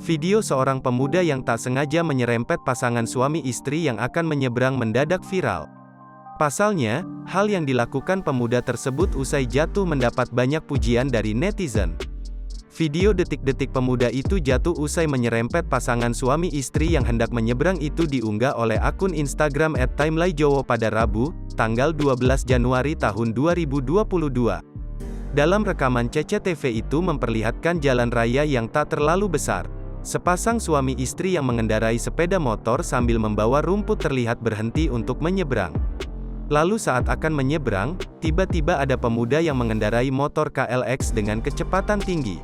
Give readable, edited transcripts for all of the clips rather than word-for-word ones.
Video seorang pemuda yang tak sengaja menyerempet pasangan suami istri yang akan menyeberang mendadak viral. Pasalnya, hal yang dilakukan pemuda tersebut usai jatuh mendapat banyak pujian dari netizen. Video detik-detik pemuda itu jatuh usai menyerempet pasangan suami istri yang hendak menyeberang itu diunggah oleh akun Instagram @timelayjowo pada Rabu, tanggal 12 Januari tahun 2022. Dalam rekaman CCTV itu memperlihatkan jalan raya yang tak terlalu besar. Sepasang suami istri yang mengendarai sepeda motor sambil membawa rumput terlihat berhenti untuk menyeberang. Lalu saat akan menyeberang, tiba-tiba ada pemuda yang mengendarai motor KLX dengan kecepatan tinggi.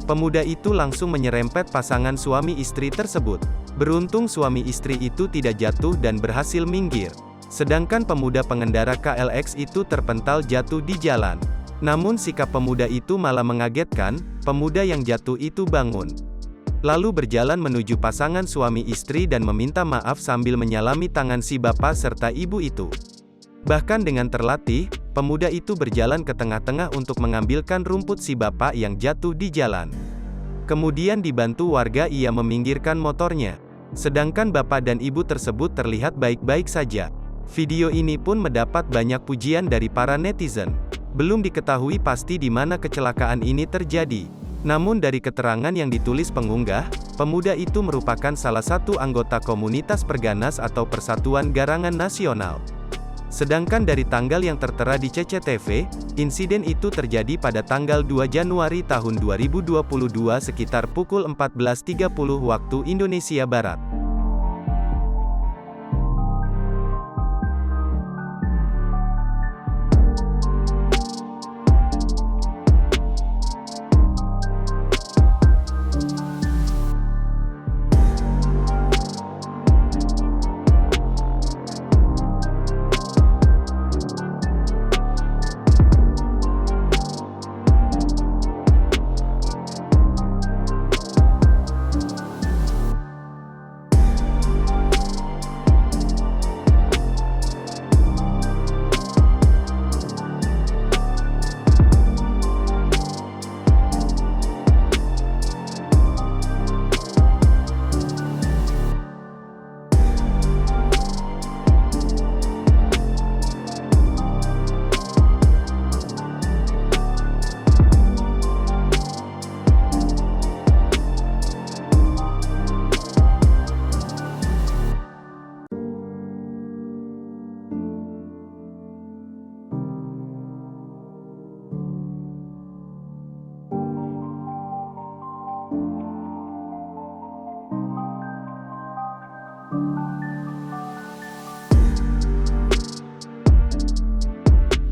Pemuda itu langsung menyerempet pasangan suami istri tersebut. Beruntung suami istri itu tidak jatuh dan berhasil minggir. Sedangkan pemuda pengendara KLX itu terpental jatuh di jalan. Namun sikap pemuda itu malah mengagetkan, pemuda yang jatuh itu bangun. Lalu berjalan menuju pasangan suami istri dan meminta maaf sambil menyalami tangan si bapak serta ibu itu. Bahkan dengan terlatih, pemuda itu berjalan ke tengah-tengah untuk mengambilkan rumput si bapak yang jatuh di jalan. Kemudian dibantu warga ia meminggirkan motornya. Sedangkan bapak dan ibu tersebut terlihat baik-baik saja. Video ini pun mendapat banyak pujian dari para netizen. Belum diketahui pasti di mana kecelakaan ini terjadi. Namun dari keterangan yang ditulis pengunggah, pemuda itu merupakan salah satu anggota komunitas Perganas atau Persatuan Garangan Nasional. Sedangkan dari tanggal yang tertera di CCTV, insiden itu terjadi pada tanggal 2 Januari tahun 2022 sekitar pukul 14.30 waktu Indonesia Barat.